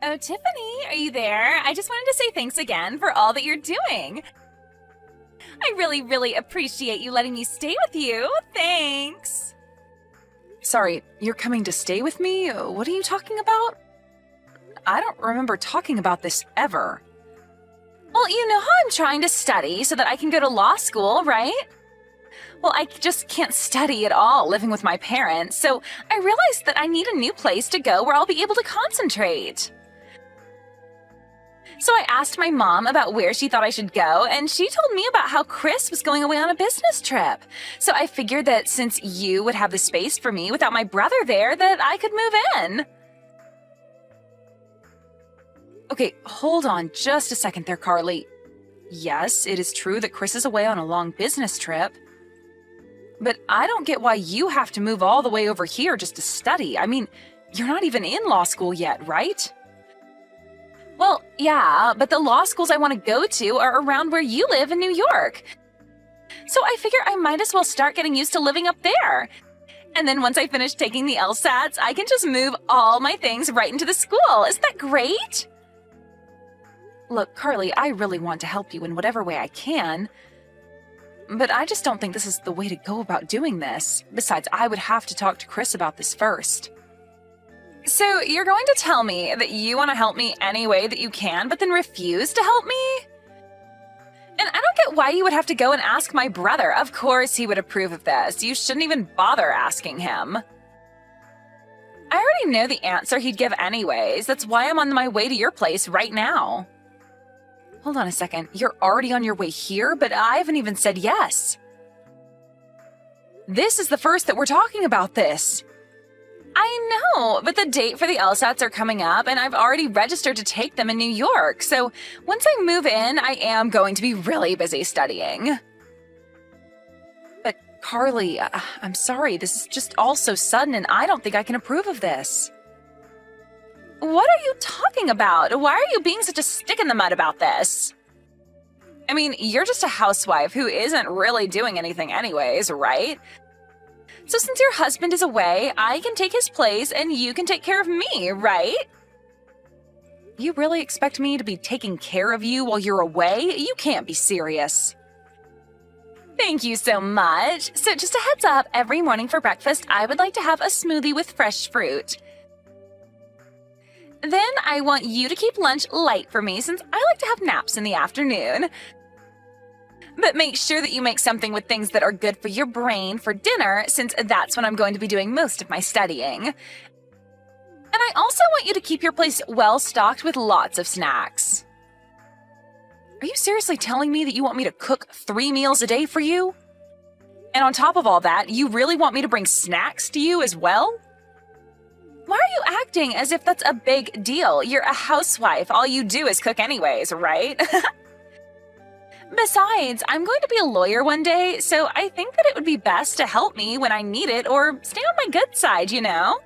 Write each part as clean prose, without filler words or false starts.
Oh, Tiffany, are you there? I just wanted to say thanks again for all that you're doing. I really appreciate you letting me stay with you. Thanks. Sorry, you're coming to stay with me? What are you talking about? I don't remember talking about this ever. Well, you know how I'm trying to study so that I can go to law school, right? Well, I just can't study at all living with my parents, so I realized that I need a new place to go where I'll be able to concentrate. So I asked my mom about where she thought I should go, and she told me about how Chris was going away on a business trip. So I figured that since you would have the space for me without my brother there, that I could move in. Okay, hold on just a second there, Carly. Yes, it is true that Chris is away on a long business trip. But I don't get why you have to move all the way over here just to study. I mean, you're not even in law school yet, right? Well, yeah, but the law schools I want to go to are around where you live in New York. So I figure I might as well start getting used to living up there. And then once I finish taking the LSATs, I can just move all my things right into the school. Isn't that great? Look, Carly, I really want to help you in whatever way I can. But I just don't think this is the way to go about doing this. Besides, I would have to talk to Chris about this first. So you're going to tell me that you want to help me any way that you can, but then refuse to help me? And I don't get why you would have to go and ask my brother. Of course he would approve of this. You shouldn't even bother asking him. I already know the answer he'd give anyways. That's why I'm on my way to your place right now. Hold on a second. You're already on your way here, but I haven't even said yes. This is the first that we're talking about this. I know, but the date for the LSATs are coming up, and I've already registered to take them in New York. So once I move in, I am going to be really busy studying. But Carly, I'm sorry. This is just all so sudden, and I don't think I can approve of this. What are you talking about? Why are you being such a stick in the mud about this? I mean, you're just a housewife who isn't really doing anything anyways, right? So since your husband is away, I can take his place and you can take care of me, right? You really expect me to be taking care of you while you're away? You can't be serious. Thank you so much. So just a heads up, every morning for breakfast, I would like to have a smoothie with fresh fruit. Then I want you to keep lunch light for me since I like to have naps in the afternoon. But make sure that you make something with things that are good for your brain for dinner, since that's when I'm going to be doing most of my studying. And I also want you to keep your place well stocked with lots of snacks. Are you seriously telling me that you want me to cook 3 meals a day for you? And on top of all that, you really want me to bring snacks to you as well? Why are you acting as if that's a big deal? You're a housewife. All you do is cook anyways, right? Besides, I'm going to be a lawyer one day, so I think that it would be best to help me when I need it or stay on my good side, you know?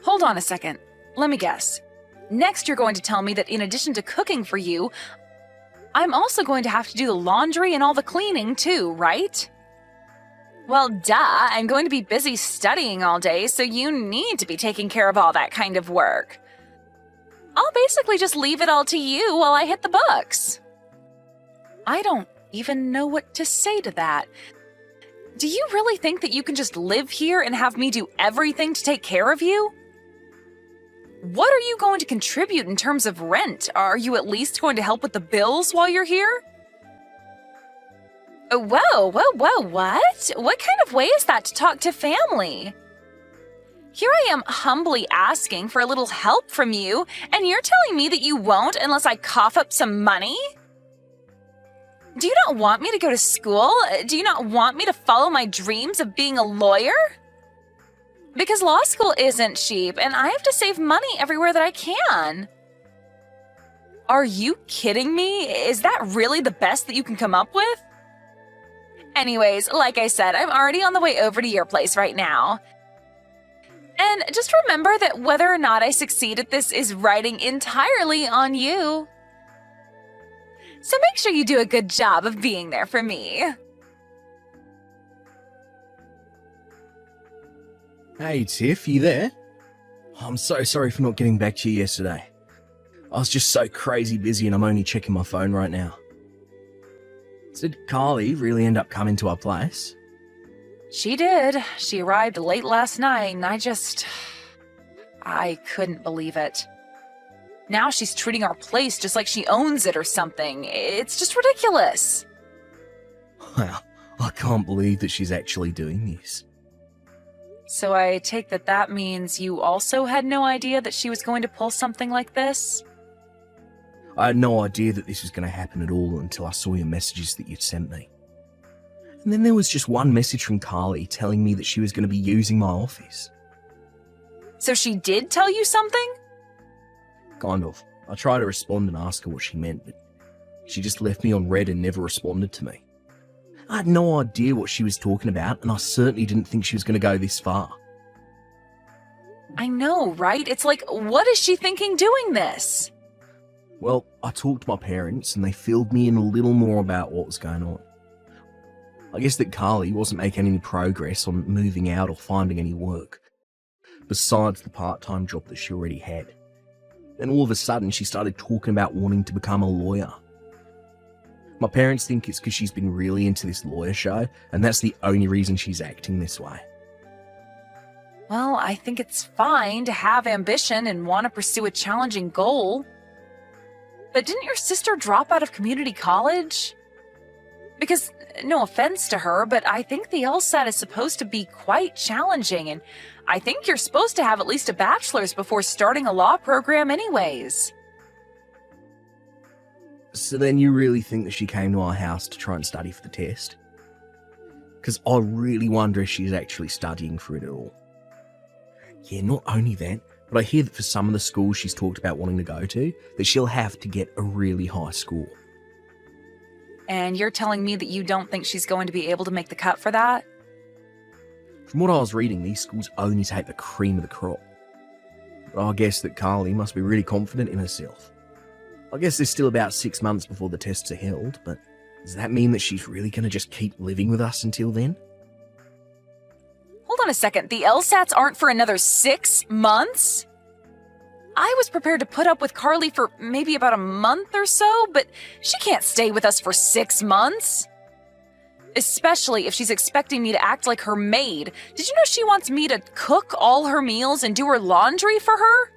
Hold on a second. Let me guess. Next, you're going to tell me that in addition to cooking for you, I'm also going to have to do the laundry and all the cleaning too, right? Well, duh, I'm going to be busy studying all day, so you need to be taking care of all that kind of work. I'll basically just leave it all to you while I hit the books. I don't even know what to say to that. Do you really think that you can just live here and have me do everything to take care of you? What are you going to contribute in terms of rent? Are you at least going to help with the bills while you're here? Whoa, what? What kind of way is that to talk to family? Here I am humbly asking for a little help from you, and you're telling me that you won't unless I cough up some money? Do you not want me to go to school? Do you not want me to follow my dreams of being a lawyer? Because law school isn't cheap, and I have to save money everywhere that I can. Are you kidding me? Is that really the best that you can come up with? Anyways, like I said, I'm already on the way over to your place right now. And just remember that whether or not I succeed at this is riding entirely on you. So make sure you do a good job of being there for me. Hey, Tiff, you there? I'm so sorry for not getting back to you yesterday. I was just so crazy busy and I'm only checking my phone right now. Did Carly really end up coming to our place? She did. She arrived late last night, and I couldn't believe it. Now she's treating our place just like she owns it or something. It's just ridiculous. Wow, I can't believe that she's actually doing this. So I take that means you also had no idea that she was going to pull something like this? I had no idea that this was going to happen at all until I saw your messages that you'd sent me. And then there was just one message from Carly telling me that she was going to be using my office. So she did tell you something? Kind of. I tried to respond and ask her what she meant, but she just left me on red and never responded to me. I had no idea what she was talking about, and I certainly didn't think she was going to go this far. I know, right? It's like, what is she thinking doing this? Well, I talked to my parents, and they filled me in a little more about what was going on. I guess that Carly wasn't making any progress on moving out or finding any work, besides the part-time job that she already had. Then all of a sudden, she started talking about wanting to become a lawyer. My parents think it's because she's been really into this lawyer show, and that's the only reason she's acting this way. Well, I think it's fine to have ambition and want to pursue a challenging goal. But didn't your sister drop out of community college? Because, no offense to her, but I think the LSAT is supposed to be quite challenging, and I think you're supposed to have at least a bachelor's before starting a law program anyways. So then you really think that she came to our house to try and study for the test? Because I really wonder if she's actually studying for it at all. Yeah, not only that, but I hear that for some of the schools she's talked about wanting to go to, that she'll have to get a really high score. And you're telling me that you don't think she's going to be able to make the cut for that? From what I was reading, these schools only take the cream of the crop. But I guess that Carly must be really confident in herself. I guess there's still about 6 months before the tests are held, but does that mean that she's really going to just keep living with us until then? Hold on a second, the LSATs aren't for another 6 months? I was prepared to put up with Carly for maybe about a month or so, but she can't stay with us for 6 months. Especially if she's expecting me to act like her maid. Did you know she wants me to cook all her meals and do her laundry for her?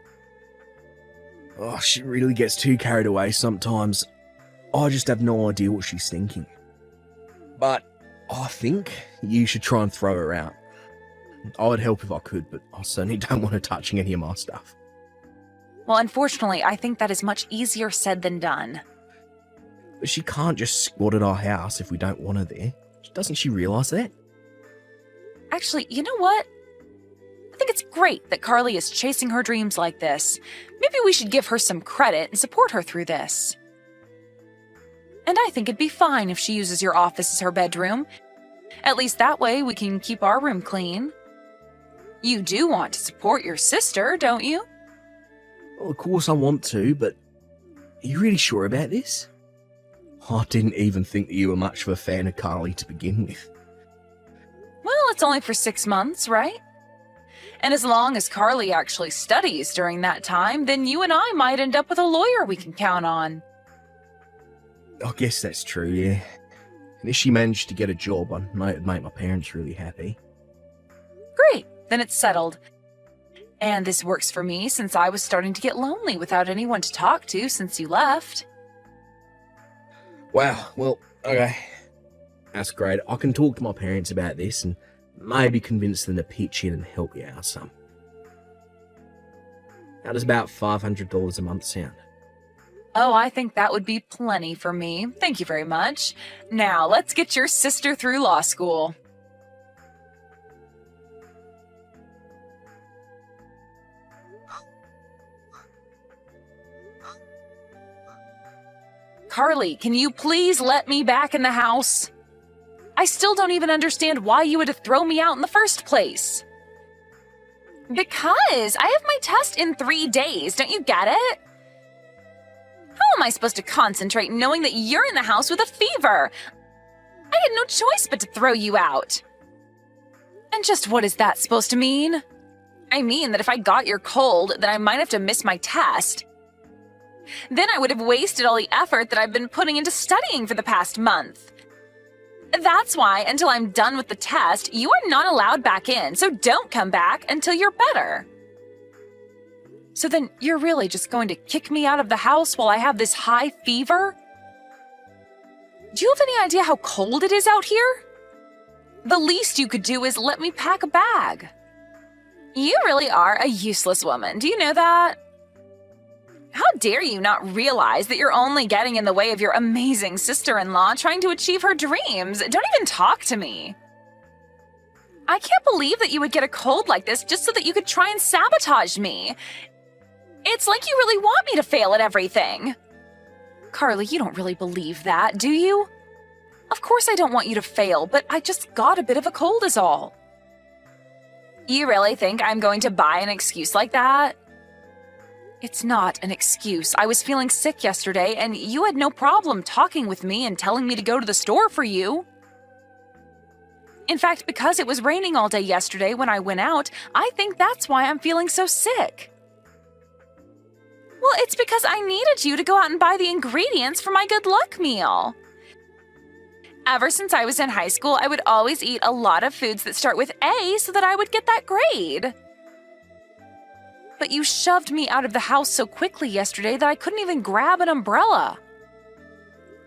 Oh, she really gets too carried away sometimes. I just have no idea what she's thinking. But I think you should try and throw her out. I would help if I could, but I certainly don't want her touching any of my stuff. Well, unfortunately, I think that is much easier said than done. But she can't just squat at our house if we don't want her there. Doesn't she realise that? Actually, you know what? I think it's great that Carly is chasing her dreams like this. Maybe we should give her some credit and support her through this. And I think it'd be fine if she uses your office as her bedroom. At least that way we can keep our room clean. You do want to support your sister, don't you? Well, of course I want to, but are you really sure about this? I didn't even think that you were much of a fan of Carly to begin with. Well, it's only for 6 months, right? And as long as Carly actually studies during that time, then you and I might end up with a lawyer we can count on. I guess that's true, yeah. And if she managed to get a job, I know it'd make my parents really happy. Great, then it's settled. And this works for me since I was starting to get lonely without anyone to talk to since you left. Wow, well, okay. That's great. I can talk to my parents about this and maybe convince them to pitch in and help you out some. How does about $500 a month sound? Oh, I think that would be plenty for me. Thank you very much. Now, let's get your sister through law school. Carly, can you please let me back in the house? I still don't even understand why you had to throw me out in the first place. Because I have my test in 3 days, don't you get it? How am I supposed to concentrate knowing that you're in the house with a fever? I had no choice but to throw you out. And just what is that supposed to mean? I mean that if I got your cold, then I might have to miss my test. Then I would have wasted all the effort that I've been putting into studying for the past month. That's why, until I'm done with the test, you are not allowed back in, so don't come back until you're better. So then you're really just going to kick me out of the house while I have this high fever? Do you have any idea how cold it is out here? The least you could do is let me pack a bag. You really are a useless woman, do you know that? How dare you not realize that you're only getting in the way of your amazing sister-in-law trying to achieve her dreams? Don't even talk to me. I can't believe that you would get a cold like this just so that you could try and sabotage me. It's like you really want me to fail at everything. Carly, you don't really believe that, do you? Of course I don't want you to fail, but I just got a bit of a cold is all. You really think I'm going to buy an excuse like that? It's not an excuse. I was feeling sick yesterday, and you had no problem talking with me and telling me to go to the store for you. In fact, because it was raining all day yesterday when I went out, I think that's why I'm feeling so sick. Well, it's because I needed you to go out and buy the ingredients for my good luck meal. Ever since I was in high school, I would always eat a lot of foods that start with A so that I would get that grade. But you shoved me out of the house so quickly yesterday that I couldn't even grab an umbrella.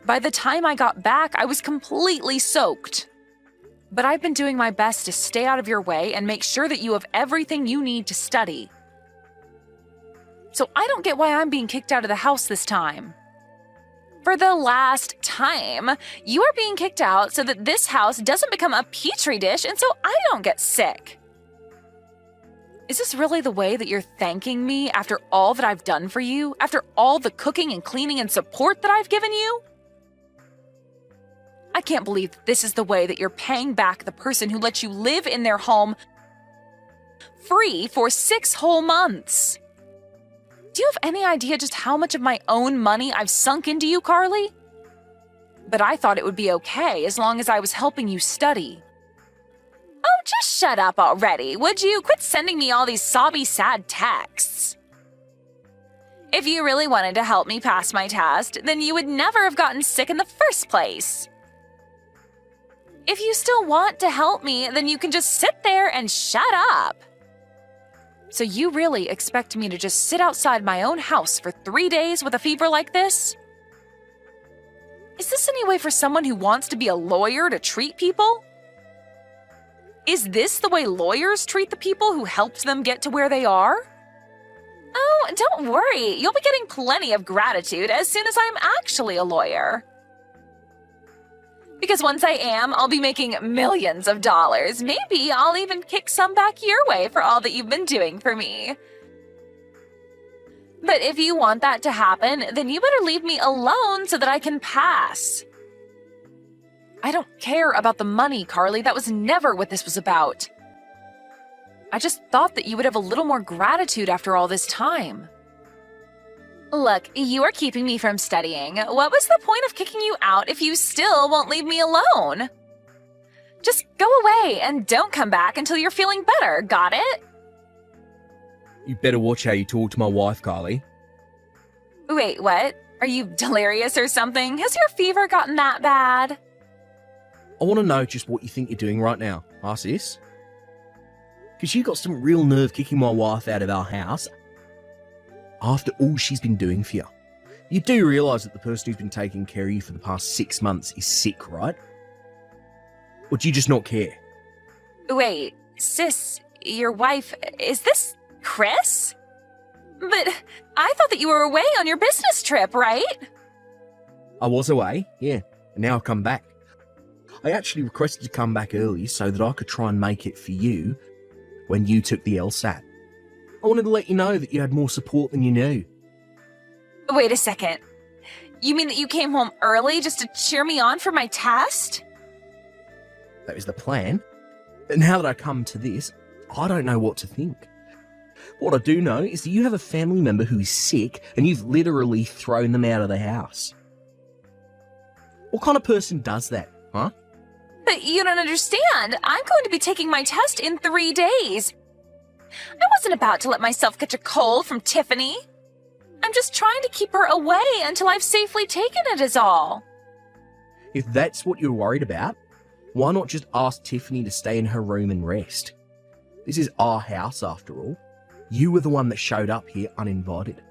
By the time I got back, I was completely soaked. But I've been doing my best to stay out of your way and make sure that you have everything you need to study. So I don't get why I'm being kicked out of the house this time. For the last time, you are being kicked out so that this house doesn't become a petri dish and so I don't get sick. Is this really the way that you're thanking me after all that I've done for you? After all the cooking and cleaning and support that I've given you? I can't believe that this is the way that you're paying back the person who let you live in their home free for 6 whole months. Do you have any idea just how much of my own money I've sunk into you, Carly? But I thought it would be okay as long as I was helping you study. Oh, just shut up already, would you? Quit sending me all these sobby, sad texts. If you really wanted to help me pass my test, then you would never have gotten sick in the first place. If you still want to help me, then you can just sit there and shut up. So you really expect me to just sit outside my own house for 3 days with a fever like this? Is this any way for someone who wants to be a lawyer to treat people? Is this the way lawyers treat the people who helped them get to where they are? Oh, don't worry. You'll be getting plenty of gratitude as soon as I'm actually a lawyer. Because once I am, I'll be making millions of dollars. Maybe I'll even kick some back your way for all that you've been doing for me. But if you want that to happen, then you better leave me alone so that I can pass. I don't care about the money, Carly. That was never what this was about. I just thought that you would have a little more gratitude after all this time. Look, you are keeping me from studying. What was the point of kicking you out if you still won't leave me alone? Just go away and don't come back until you're feeling better, got it? You better watch how you talk to my wife, Carly. Wait, what? Are you delirious or something? Has your fever gotten that bad? I want to know just what you think you're doing right now, huh, sis? Because you got some real nerve kicking my wife out of our house after all she's been doing for you. You do realise that the person who's been taking care of you for the past 6 months is sick, right? Or do you just not care? Wait, sis, your wife, is this Chris? But I thought that you were away on your business trip, right? I was away, yeah, and now I've come back. I actually requested to come back early so that I could try and make it for you when you took the LSAT. I wanted to let you know that you had more support than you knew. Wait a second. You mean that you came home early just to cheer me on for my test? That was the plan. But now that I come to this, I don't know what to think. What I do know is that you have a family member who is sick and you've literally thrown them out of the house. What kind of person does that, huh? But you don't understand. I'm going to be taking my test in 3 days. I wasn't about to let myself catch a cold from Tiffany. I'm just trying to keep her away until I've safely taken it is all. If that's what you're worried about, why not just ask Tiffany to stay in her room and rest? This is our house after all. You were the one that showed up here uninvited.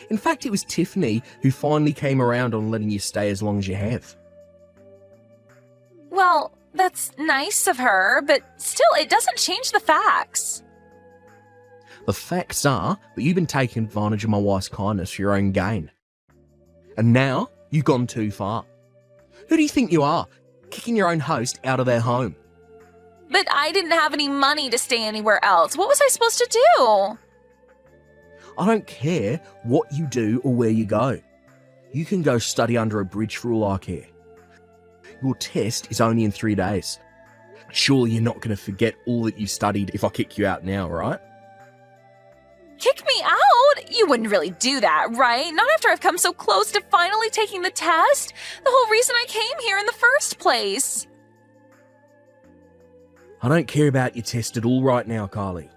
In fact, it was Tiffany who finally came around on letting you stay as long as you have. Well, that's nice of her, but still, it doesn't change the facts. The facts are that you've been taking advantage of my wife's kindness for your own gain. And now, you've gone too far. Who do you think you are, kicking your own host out of their home? But I didn't have any money to stay anywhere else. What was I supposed to do? I don't care what you do or where you go. You can go study under a bridge for all I care. Your test is only in 3 days. Surely you're not going to forget all that you studied if I kick you out now, right? Kick me out? You wouldn't really do that, right? Not after I've come so close to finally taking the test. The whole reason I came here in the first place. I don't care about your test at all right now, Carly.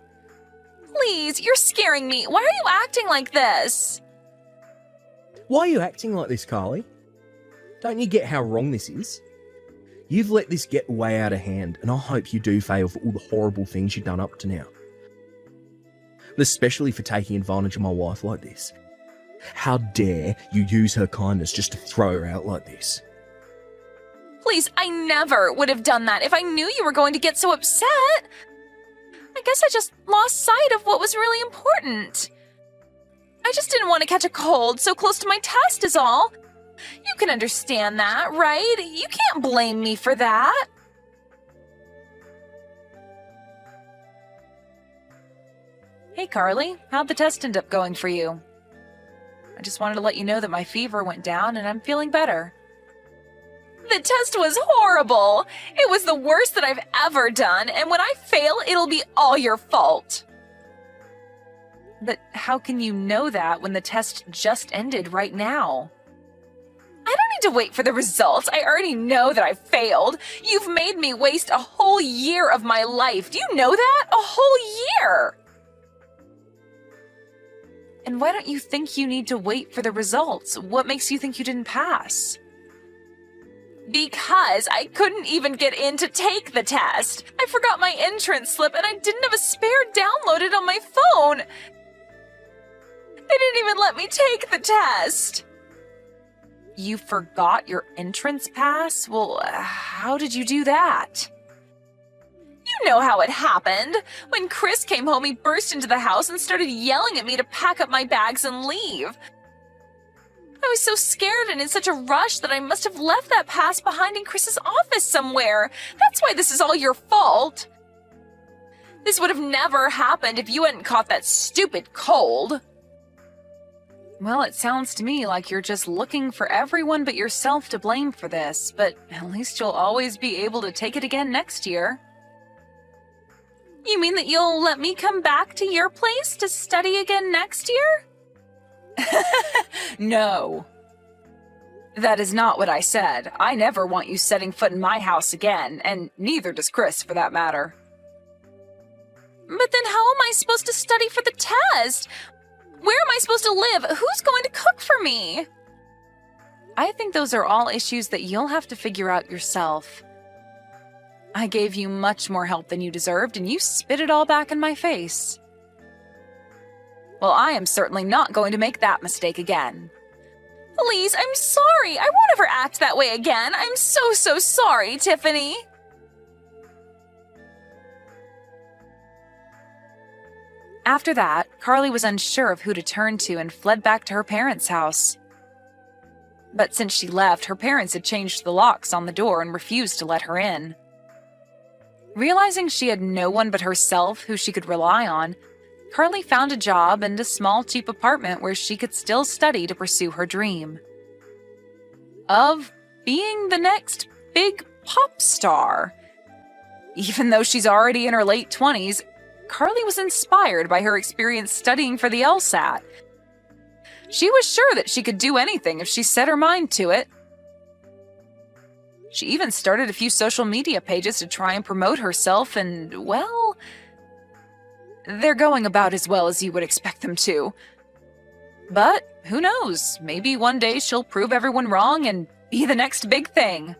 Please, you're scaring me. Why are you acting like this? Why are you acting like this, Carly? Don't you get how wrong this is? You've let this get way out of hand, and I hope you do fail for all the horrible things you've done up to now. But especially for taking advantage of my wife like this. How dare you use her kindness just to throw her out like this? Please, I never would have done that if I knew you were going to get so upset. I guess I just lost sight of what was really important. I just didn't want to catch a cold so close to my test is all. You can understand that, right? You can't blame me for that. Hey, Carly, how'd the test end up going for you? I just wanted to let you know that my fever went down and I'm feeling better. The test was horrible. It was the worst that I've ever done, and when I fail, it'll be all your fault. But how can you know that when the test just ended right now? I don't need to wait for the results. I already know that I failed. You've made me waste a whole year of my life. Do you know that? A whole year! And why don't you think you need to wait for the results? What makes you think you didn't pass? Because I couldn't even get in to take the test. I forgot my entrance slip and I didn't have a spare downloaded on my phone. They didn't even let me take the test. You forgot your entrance pass? Well, how did you do that? You know how it happened. When Chris came home, he burst into the house and started yelling at me to pack up my bags and leave. I was so scared and in such a rush that I must have left that pass behind in Chris's office somewhere. That's why this is all your fault. This would have never happened if you hadn't caught that stupid cold. Well, it sounds to me like you're just looking for everyone but yourself to blame for this, but at least you'll always be able to take it again next year. You mean that you'll let me come back to your place to study again next year? No. That is not what I said. I never want you setting foot in my house again, and neither does Chris, for that matter. But then how am I supposed to study for the test? Where am I supposed to live? Who's going to cook for me? I think those are all issues that you'll have to figure out yourself. I gave you much more help than you deserved, and you spit it all back in my face. Well, I am certainly not going to make that mistake again. Please, I'm sorry. I won't ever act that way again. I'm so sorry, Tiffany. After that, Carly was unsure of who to turn to and fled back to her parents' house. But since she left, her parents had changed the locks on the door and refused to let her in. Realizing she had no one but herself who she could rely on, Carly found a job and a small, cheap apartment where she could still study to pursue her dream of being the next big pop star. Even though she's already in her late 20s, Carly was inspired by her experience studying for the LSAT. She was sure that she could do anything if she set her mind to it. She even started a few social media pages to try and promote herself, and, well, They're going about as well as you would expect them to. But who knows? Maybe one day she'll prove everyone wrong and be the next big thing.